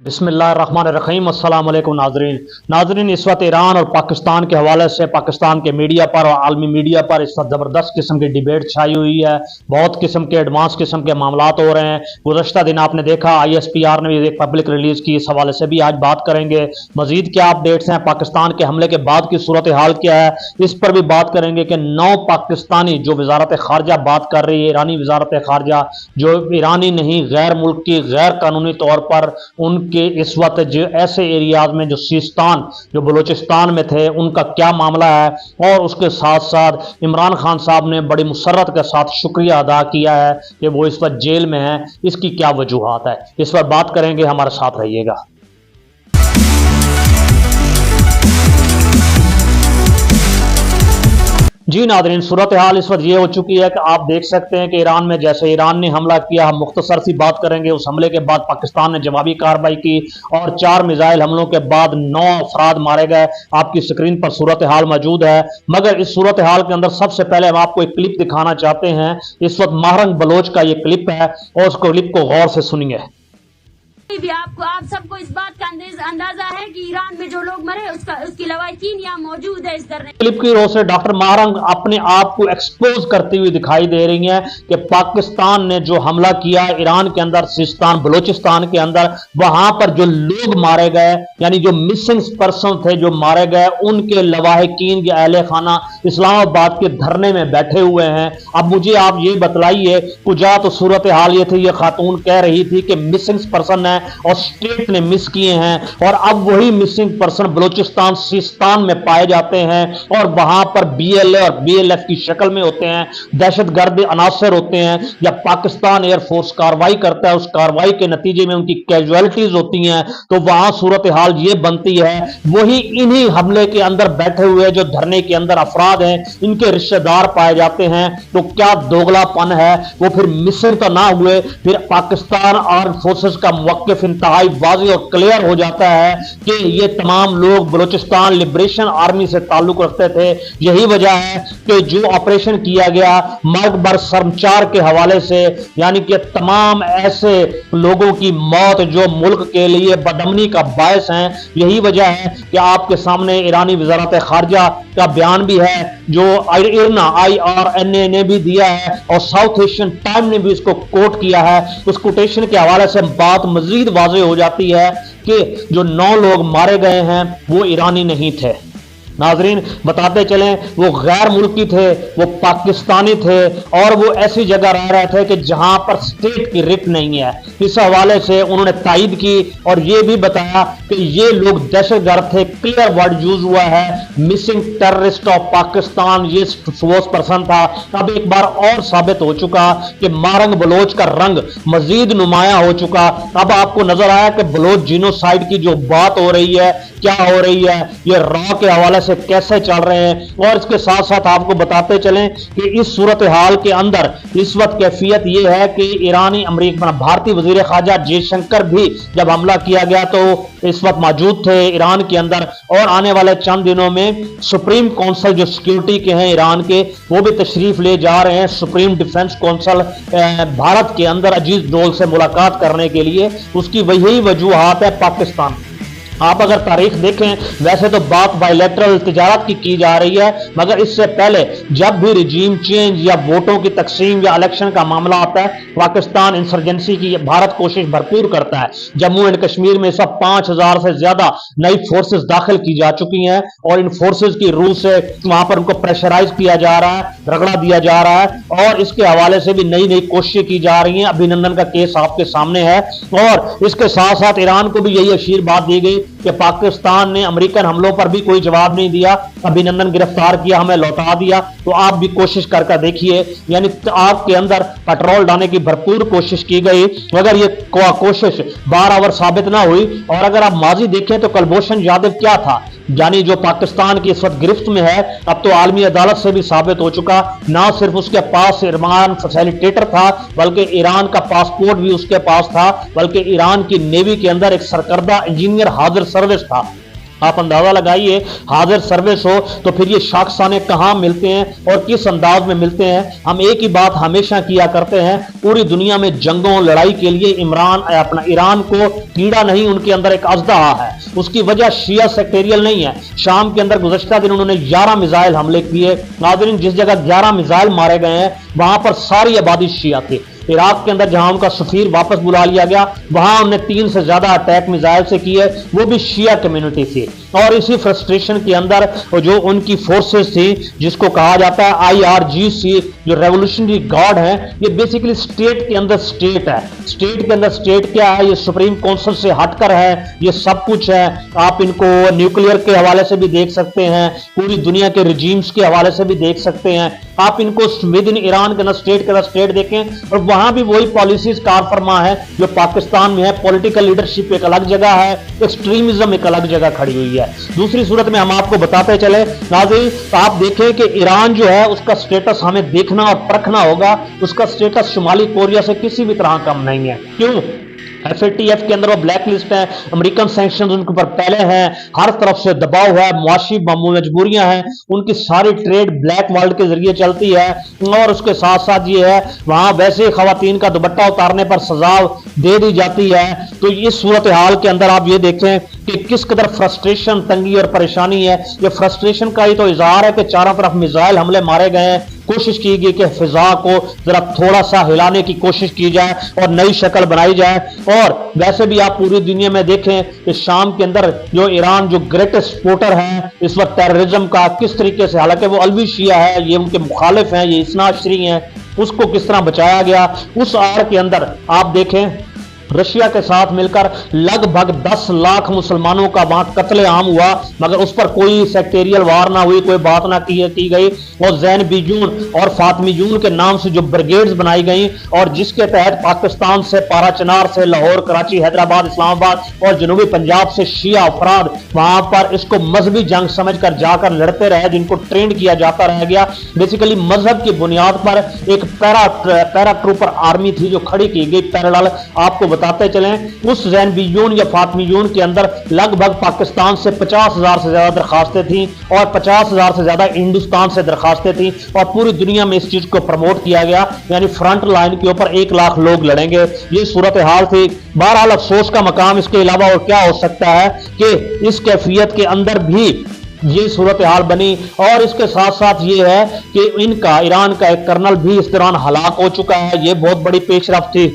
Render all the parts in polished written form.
बिस्मिल्लाहिर्रहमानिर्रहीम। अस्सलाम वालेकुम नाजरीन, इस वक्त ईरान और पाकिस्तान के हवाले से पाकिस्तान के मीडिया पर और आलमी मीडिया पर इस वक्त ज़बरदस्त किस्म की डिबेट छाई हुई है। बहुत किस्म के एडवांस किस्म के मामलात हो रहे हैं। गुज़श्ता दिन आपने देखा ISPR ने भी एक पब्लिक रिलीज़ की, इस हवाले से भी आज बात करेंगे। मजीद क्या अपडेट्स हैं, पाकिस्तान के हमले के बाद की सूरत हाल क्या है, इस पर भी बात करेंगे कि 9 पाकिस्तानी जो वजारत खारजा बात कर रही है, ईरानी वजारत खारजा जो ईरानी नहीं गैर मुल्की गैर कानूनी तौर पर उनके इस वक्त जो ऐसे एरियाज में जो सिस्तान जो बलूचिस्तान में थे उनका क्या मामला है, और उसके साथ साथ इमरान खान साहब ने बड़ी मुसर्रत के साथ शुक्रिया अदा किया है कि वो इस वक्त जेल में है, इसकी क्या वजूहात है, इस पर बात करेंगे। हमारे साथ रहिएगा। जी नादरीन, सूरत हाल इस वक्त ये हो चुकी है कि आप देख सकते हैं कि ईरान में जैसे ईरान ने हमला किया, हम मुख्तसर सी बात करेंगे। उस हमले के बाद पाकिस्तान ने जवाबी कार्रवाई की और 4 मिसाइल हमलों के बाद 9 अफराद मारे गए। आपकी स्क्रीन पर सूरत हाल मौजूद है, मगर इस सूरत हाल के अंदर सबसे पहले हम आपको एक क्लिप दिखाना चाहते हैं। इस वक्त महरंग बलोच का ये क्लिप है और उस क्लिप को गौर से सुनिए। भी आप सबको इस बात का अंदाजा है कि ईरान में जो लोग मरे उसकी लवाकिन यहाँ मौजूद है। इस तरह क्लिप की रोज से डॉक्टर महरंग अपने आप को एक्सपोज करती हुई दिखाई दे रही हैं कि पाकिस्तान ने जो हमला किया ईरान के अंदर सिस्तान बलूचिस्तान के अंदर, वहां पर जो लोग मारे गए यानी जो मिसिंग पर्सन थे जो मारे गए, उनके लवाहिकीन या अहले खाना इस्लामाबाद के धरने में बैठे हुए हैं। अब मुझे आप ये बतलाइए, कुजा तो सूरत हाल ये थी, ये खातून कह रही थी कि मिसिंग पर्सन है और स्टेट ने मिस किए हैं, और अब वही मिसिंग पर्सन बलूचिस्तान सिस्तान में पाए जाते हैं और वहां पर BLA और BLF की शक्ल में होते हैं, दहशतगर्द अनासर होते हैं, या पाकिस्तान एयरफोर्स कार्रवाई करता है, उस कार्रवाई के नतीजे में उनकी कैजुअलिटीज होती हैं। तो वहां सूरत हाल ये बनती है वही इन्हीं हमले के अंदर बैठे हुए जो धरने के अंदर अफराद हैं, इनके रिश्तेदार पाए जाते हैं। तो क्या दोगलापन है, वो फिर मिसिंग तो ना हुए, फिर पाकिस्तान आर्म फोर्सेस का मौक़िफ़ इंतहाई वाज़ेह और क्लियर हो जाता है कि ये तमाम लोग बलूचिस्तान लिबरेशन आर्मी से ताल्लुक रखते थे। यही वजह है कि जो ऑपरेशन किया गया मर्ग बर सरमचार के हवाले से, यानी कि तमाम ऐसे लोगों की मौत जो मुल्क के लिए बदअमनी का बायस हैं। यही वजह है कि आपके सामने ईरानी वज़ारत खारजा का बयान भी है जो IRNA ने भी दिया है और साउथ एशियन टाइम ने भी इसको कोट किया है। उस कोटेशन के हवाले से बात मजीद वाज़ेह हो जाती है कि जो 9 लोग मारे गए हैं वो ईरानी नहीं थे। नाजरीन बताते चलें, वो गैर मुल्की थे, वो पाकिस्तानी थे और वो ऐसी जगह रह रहे थे कि जहां पर स्टेट की रिट नहीं है। इस हवाले से उन्होंने तायद की और ये भी बताया कि ये लोग दहशतगर्द थे। क्लियर वर्ड यूज हुआ है, मिसिंग टेररिस्ट ऑफ पाकिस्तान, ये स्पोक्स पर्सन था। अब एक बार और साबित हो चुका कि महरंग बलोच का रंग मजीद नुमाया हो चुका। अब आपको नजर आया कि बलोच जीनोसाइड की जो बात हो रही है, क्या हो रही है, ये रॉ के हवाले से कैसे चल रहे हैं। और इसके साथ साथ आपको बताते चलें कि इस सूरत हाल के अंदर इस वक्त कैफियत यह है कि ईरानी अमेरिका भारतीय वजीर खारजा जयशंकर भी जब हमला किया गया तो इस वक्त मौजूद थे ईरान के अंदर, और आने वाले चंद दिनों में सुप्रीम काउंसिल जो सिक्योरिटी के हैं ईरान के, वो भी तशरीफ ले जा रहे हैं सुप्रीम डिफेंस काउंसिल भारत के अंदर अजीज डोल से मुलाकात करने के लिए। उसकी वही वजूहात है पाकिस्तान। आप अगर तारीख देखें, वैसे तो बात बायलैटरल तिजारत की जा रही है, मगर इससे पहले जब भी रिजीम चेंज या वोटों की तकसीम या इलेक्शन का मामला आता है, पाकिस्तान इंसर्जेंसी की भारत कोशिश भरपूर करता है। जम्मू एंड कश्मीर में सब 5000 से ज्यादा नई फोर्सेस दाखिल की जा चुकी हैं और इन फोर्सेस की रूह से वहां पर उनको प्रेशराइज किया जा रहा है, रगड़ा दिया जा रहा है, और इसके हवाले से भी नई नई कोशिशें की जा रही हैं। अभिनंदन का केस आपके सामने है, और इसके साथ साथ ईरान को भी यही आशीर्वाद दी गई कि पाकिस्तान ने अमेरिकन हमलों पर भी कोई जवाब नहीं दिया, अभिनंदन गिरफ्तार किया, हमें लौटा दिया। तो आप भी कोशिश करके देखिए, यानी आपके अंदर पेट्रोल डालने की भरपूर कोशिश की गई, मगर ये कोशिश बारआवर साबित ना हुई। और अगर आप माजी देखें तो कुलभूषण यादव क्या था, यानी जो पाकिस्तान की इस वक्त गिरफ्त में है, अब तो आलमी अदालत से भी साबित हो चुका, ना सिर्फ उसके पास ईरान फैसिलिटेटर था बल्कि ईरान का पासपोर्ट भी उसके पास था, बल्कि ईरान की नेवी के अंदर एक सरकर्दा इंजीनियर हाजिर सर्विस था। आप अंदाजा लगाइए, हाजिर सर्विस हो तो फिर ये शख्साने कहाँ मिलते हैं और किस अंदाज में मिलते हैं। हम एक ही बात हमेशा किया करते हैं, पूरी दुनिया में जंगों लड़ाई के लिए अपना ईरान को कीड़ा नहीं, उनके अंदर एक अजदहा है। उसकी वजह शिया सेक्टेरियल नहीं है। शाम के अंदर गुज़श्ता दिन उन्होंने 11 मिसाइल हमले किए। नाज़रीन, जिस जगह 11 मिसाइल मारे गए हैं वहां पर सारी आबादी शिया थी। इराक के अंदर जहां उनका सफीर वापस बुला लिया गया, वहां उन्हें 3 से ज्यादा अटैक मिसाइल से किए, वो भी शिया कम्युनिटी थी। और इसी फ्रस्ट्रेशन के अंदर जो उनकी फोर्सेस थी, जिसको कहा जाता है IRGC, जो रेवोल्यूशनरी गार्ड है, ये बेसिकली स्टेट के अंदर स्टेट है। स्टेट के अंदर स्टेट क्या है, ये सुप्रीम काउंसिल से हटकर है, ये सब कुछ है। आप इनको न्यूक्लियर के हवाले से भी देख सकते हैं, पूरी दुनिया के रिजीम्स के हवाले से भी देख सकते हैं। आप इनको विद इन ईरान के अंदर स्टेट देखें और वहां भी वही पॉलिसीज कार फरमा है जो पाकिस्तान में है। पॉलिटिकल लीडरशिप एक अलग जगह है, एक्सट्रीमिज्म एक अलग जगह खड़ी हुई है। दूसरी सूरत में हम आपको बताते चले नाज़रीन, तो आप देखें कि ईरान जो है उसका स्टेटस हमें देखना और परखना होगा। उसका स्टेटस शुमाली कोरिया से किसी भी तरह कम नहीं है। क्यों? FATF के अंदर वो ब्लैक लिस्ट है, अमेरिकन सैंक्शंस उनके ऊपर पहले हैं, हर तरफ से दबाव है, मुआशी मजबूरियां हैं, उनकी सारी ट्रेड ब्लैक वर्ल्ड के जरिए चलती है। और उसके साथ साथ ये है वहां वैसे खवातीन का दुपट्टा उतारने पर सजा दे दी जाती है। तो इस सूरत हाल के अंदर आप ये देखें कि किस कदर फ्रस्ट्रेशन, तंगी और परेशानी है। ये फ्रस्ट्रेशन का ही तो इजहार है कि चारों तरफ मिसाइल हमले मारे गए हैं। कोशिश की गई कि फिजा को जरा थोड़ा सा हिलाने की कोशिश की जाए और नई शक्ल बनाई जाए। और वैसे भी आप पूरी दुनिया में देखें कि शाम के अंदर जो ईरान जो ग्रेटेस्ट सपोर्टर है इस वक्त टेररिज्म का, किस तरीके से, हालांकि वो अलवी शिया है, ये उनके मुखालिफ हैं, ये इस्ना अशरी हैं, उसको किस तरह बचाया गया। उस आड़ के अंदर आप देखें रशिया के साथ मिलकर लगभग 10 लाख मुसलमानों का वहां कत्लेआम हुआ, मगर उस पर कोई सेक्टेरियल वार ना हुई, कोई बात ना की गई। और जैन बीजून और फातमीजून के नाम से जो ब्रिगेड्स बनाई गई और जिसके तहत पाकिस्तान से, पाराचनार से, लाहौर, कराची, हैदराबाद, इस्लामाबाद और जनूबी पंजाब से शिया अफराद वहां पर इसको मजहबी जंग समझकर जाकर लड़ते रहे, जिनको ट्रेंड किया जाता रह गया। बेसिकली मजहब की बुनियाद पर एक पैरा ट्रूपर आर्मी थी जो खड़ी की गई पैरेलल। आपको बताते चलें उस जैन बीजून या फातमीजून के अंदर लगभग पाकिस्तान से 50,000 से ज्यादा दरखास्तें थी और 50,000 से ज्यादा हिंदुस्तान से दरखास्तें थी और पूरी दुनिया में इस चीज को प्रमोट किया गया, यानी फ्रंट लाइन के ऊपर 1 लाख लोग लड़ेंगे। ये सूरत हाल थी। बहरहाल अफसोस का मकाम इसके अलावा और क्या हो सकता है कि इस कैफियत के अंदर भी ये सूरत हाल बनी। और इसके साथ साथ ये है कि इनका ईरान का एक कर्नल भी इस दौरान हलाक हो चुका है। ये बहुत बड़ी पेशरफ थी,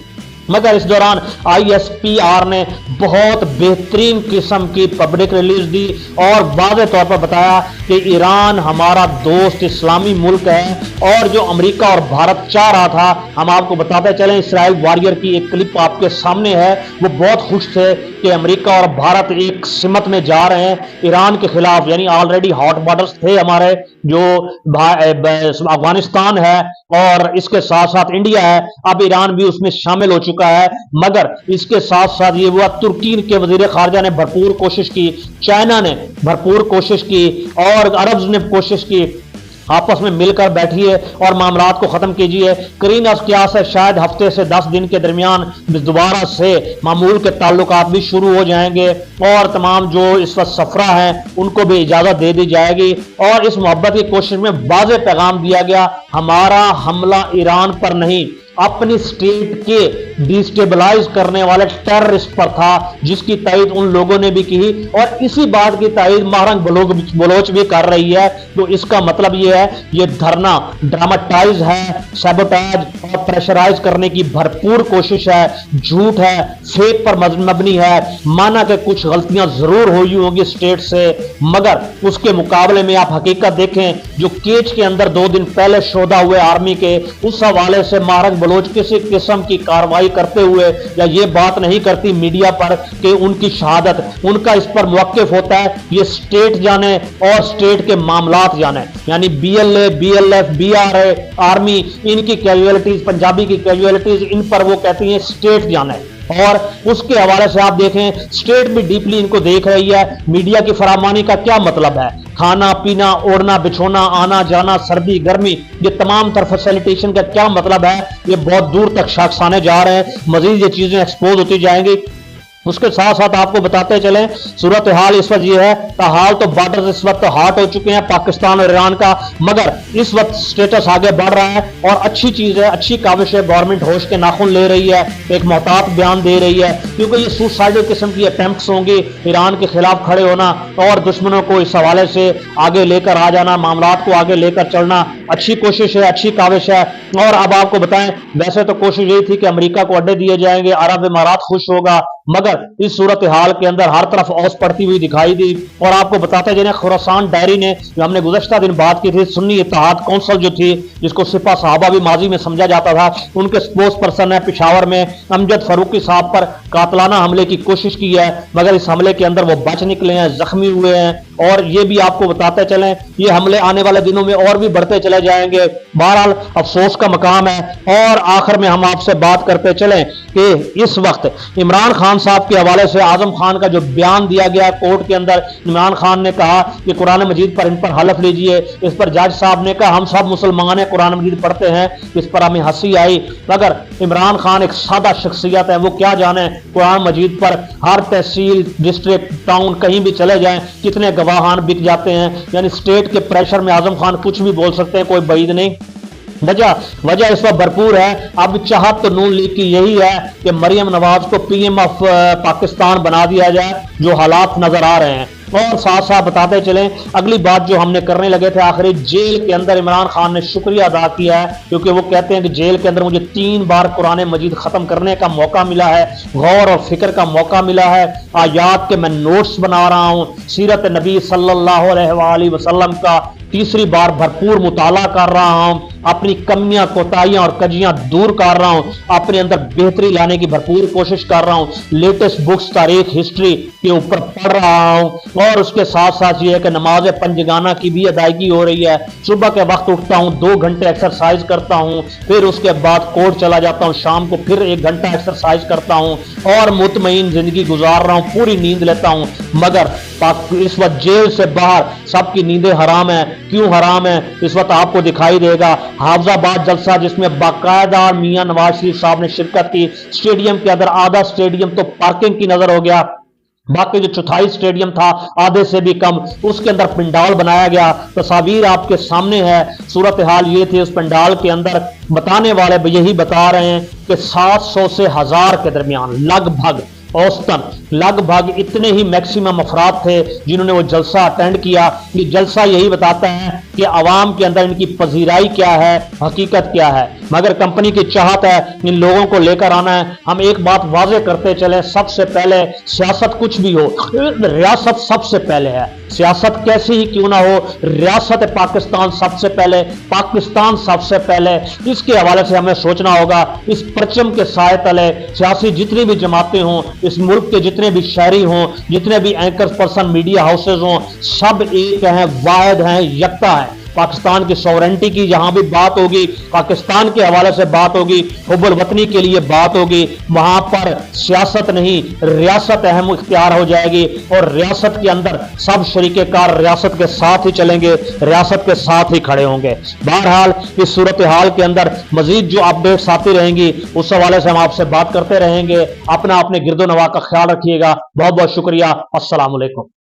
मगर इस दौरान ISPR ने बहुत बेहतरीन किस्म की पब्लिक रिलीज दी और वाज़ेह तौर पर बताया कि ईरान हमारा दोस्त इस्लामी मुल्क है। और जो अमेरिका और भारत चाह रहा था, हम आपको बताते चलें, इसराइल वॉरियर की एक क्लिप आपके सामने है, वो बहुत खुश थे कि अमेरिका और भारत एक सिमत में जा रहे हैं ईरान के खिलाफ। यानी ऑलरेडी हॉट बॉर्डर्स थे हमारे, जो अफगानिस्तान है और इसके साथ साथ इंडिया है, अब ईरान भी उसमें शामिल हो चुका है। मगर इसके साथ साथ ये हुआ, तुर्की के वजीर खारजा ने भरपूर कोशिश की, चाइना ने भरपूर कोशिश की और अरब्स ने कोशिश की, आपस में मिलकर बैठिए और मामलात को खत्म कीजिए। करीन अख्तियार से शायद हफ्ते से 10 दिन के दरमियान दोबारा से मामूल के ताल्लुकात भी शुरू हो जाएंगे और तमाम जो इस वक्त सफरा हैं उनको भी इजाजत दे दी जाएगी। और इस मोहब्बत की कोशिश में वाज़ेह पैगाम दिया गया, हमारा हमला ईरान पर नहीं, अपनी स्टेट के डिस्टेबलाइज करने वाले टेररिस्ट पर था, जिसकी तायद उन लोगों ने भी की और इसी बात की तायद महरंग बलोच भी कर रही है। तो इसका मतलब यह है, ये धरना ड्रामाटाइज है, सैबोटाज और प्रेशराइज करने की भरपूर कोशिश है, झूठ है, फेक पर मबनी है। माना कि कुछ गलतियां जरूर हुई होंगी स्टेट से, मगर उसके मुकाबले में आप हकीकत देखें, जो केज के अंदर 2 दिन पहले शोधा हुए आर्मी के, उस हवाले से महरंग बलोच किसी किस्म की कार्रवाई करते हुए या ये बात नहीं करती मीडिया पर कि उनकी शहादत, उनका इस पर मुवक्किफ होता है ये स्टेट जाने और स्टेट के मामलात जाने। यानी BLA, BLF, BRA, आर्मी, इनकी कैजुअलिटीज, पंजाबी की कैजुअलिटीज, इन पर वो कहती हैं स्टेट जाने। और उसके हवाले से आप देखें, स्टेट भी डीपली इनको देख रही है। मीडिया की फरामानी का क्या मतलब है? खाना पीना, ओढ़ना बिछोना, आना जाना, सर्दी गर्मी, ये तमाम तरह फैसिलिटेशन का क्या मतलब है? ये बहुत दूर तक शख्स आने जा रहे हैं, मजीद ये चीजें एक्सपोज होती जाएंगी। उसके साथ साथ आपको बताते चलें सूरत हाल इस वक्त ये है, ताहाल तो बॉर्डर इस वक्त हॉट हो चुके हैं पाकिस्तान और ईरान का, मगर इस वक्त स्टेटस आगे बढ़ रहा है और अच्छी चीज है, अच्छी काविश है। गवर्नमेंट होश के नाखून ले रही है, एक मोहतात बयान दे रही है, क्योंकि ये सुसाइडल किस्म की अटेम्प्ट्स होंगी ईरान के खिलाफ खड़े होना और दुश्मनों को इस हवाले से आगे लेकर आ जाना, मामलात को आगे लेकर चलना। अच्छी कोशिश है, अच्छी काविश है। और अब आपको बताएं, वैसे तो कोशिश यही थी कि अमेरिका को अड्डे दिए जाएंगे, अरब इमारात खुश होगा, मगर इस सूरत हाल के अंदर हर तरफ औस पड़ती हुई दिखाई दी। और आपको बताते चलें, खुरासान डायरी ने जो हमने गुज़श्ता दिन बात की थी, सुन्नी इत्तेहाद कौंसिल जो थी, जिसको सिपा साहबा भी माजी में समझा जाता था, उनके स्पोक्स पर्सन है पेशावर में अमजद फरूकी साहब पर कातलाना हमले की कोशिश की है, मगर इस हमले के अंदर वो बच निकले हैं, जख्मी हुए हैं। और ये भी आपको बताते चलें, ये हमले आने वाले दिनों में और भी बढ़ते चले जाएंगे। बहरहाल अफसोस का मकाम है। और आखिर में हम आपसे बात करते चलें कि इस वक्त इमरान खान साहब के हवाले से आजम खान का जो बयान दिया गया कोर्ट के अंदर, इमरान खान ने कहा कि कुरान मजीद पर इन पर हलफ लीजिए। इस पर जज साहब ने कहा हम सब मुसलमान हैं, कुरान मजीद पढ़ते हैं। इस पर हमें हंसी आई, मगर इमरान खान एक सादा शख्सियत है, वो क्या जाने कुरान मजीद पर हर तहसील, डिस्ट्रिक्ट, टाउन कहीं भी चले जाएं कितने गवाहान बिक जाते हैं। यानी स्टेट के प्रेशर में आजम खान कुछ भी बोल सकते हैं, कोई बईद नहीं। वजह इस वक्त भरपूर है। अब चाहत तो नून लीग की यही है कि मरियम नवाज को पीएम ऑफ पाकिस्तान बना दिया जाए, जो हालात नजर आ रहे हैं। और साथ साथ बताते चलें, अगली बात जो हमने करने लगे थे, आखिरी जेल के अंदर इमरान खान ने शुक्रिया अदा किया है, क्योंकि वो कहते हैं कि जेल के अंदर मुझे 3 बार कुरान मजीद खत्म करने का मौका मिला है, गौर और फिक्र का मौका मिला है, आयात के मैं नोट्स बना रहा हूं, सीरत नबी सल्लल्लाहु अलैहि वसल्लम का तीसरी बार भरपूर मुताला कर रहा हूं, अपनी कमियां, कोताहियां और कजियां दूर कर रहा हूं, अपने अंदर बेहतरी लाने की भरपूर कोशिश कर रहा हूं, लेटेस्ट बुक्स, तारीख, हिस्ट्री के ऊपर पढ़ रहा हूं। और उसके साथ साथ ये है कि नमाज पंजगाना की भी अदायगी हो रही है। सुबह के वक्त उठता हूं, 2 घंटे एक्सरसाइज करता हूं, फिर उसके बाद कोर्ट चला जाता हूं, शाम को फिर 1 घंटा एक्सरसाइज करता हूं और मुतमईन जिंदगी गुजार रहा हूं, पूरी नींद लेता हूं। मगर इस वक्त जेल से बाहर सबकी नींदें हराम है। क्यों हराम है? इस वक्त आपको दिखाई देगा हाफजाबाद जलसा, जिसमें बाकायदा मियां नवाज शरीफ साहब ने शिरकत की। स्टेडियम के अंदर आधा स्टेडियम तो पार्किंग की नजर हो गया, बाकी जो चौथाई स्टेडियम था आधे से भी कम, उसके अंदर पंडाल बनाया गया। तस्वीर आपके सामने है। सूरत हाल ये थी उस पंडाल के अंदर। बताने वाले यही बता रहे हैं कि 700 से 1000 के दरमियान लगभग औसतन लगभग इतने ही मैक्सिमम अफराद थे जिन्होंने वो जलसा अटेंड किया। ये जलसा यही बताता है कि अवाम के अंदर इनकी पजीराई क्या है, हकीकत क्या है। मगर कंपनी की चाहत है इन लोगों को लेकर आना है। हम एक बात वाजे करते चले, सबसे पहले सियासत कुछ भी हो, रियासत सबसे पहले है। सियासत कैसी ही क्यों ना हो, रियासत पाकिस्तान सबसे पहले, पाकिस्तान सबसे पहले। इसके हवाले से हमें सोचना होगा। इस परचम के साए तले सियासी जितनी भी जमातें हों, इस मुल्क के जितने भी शहरी हों, जितने भी एंकर पर्सन, मीडिया हाउसेज हों, सब एक हैं, वाहिद हैं, यकता है। पाकिस्तान की सॉवरेंटी की जहां भी बात होगी, पाकिस्तान के हवाले से बात होगी, हुब्बुल वतनी के लिए बात होगी, वहां पर सियासत नहीं रियासत अहम इख्तियार हो जाएगी। और रियासत के अंदर सब शरीके कार रियासत के साथ ही चलेंगे, रियासत के साथ ही खड़े होंगे। बहरहाल इस सूरत हाल के अंदर मजीद जो अपडेट्स आती रहेंगी उस हवाले से हम आपसे बात करते रहेंगे। अपना अपने गिरदो नवा का ख्याल रखिएगा। बहुत बहुत शुक्रिया। अस्सलाम वालेकुम।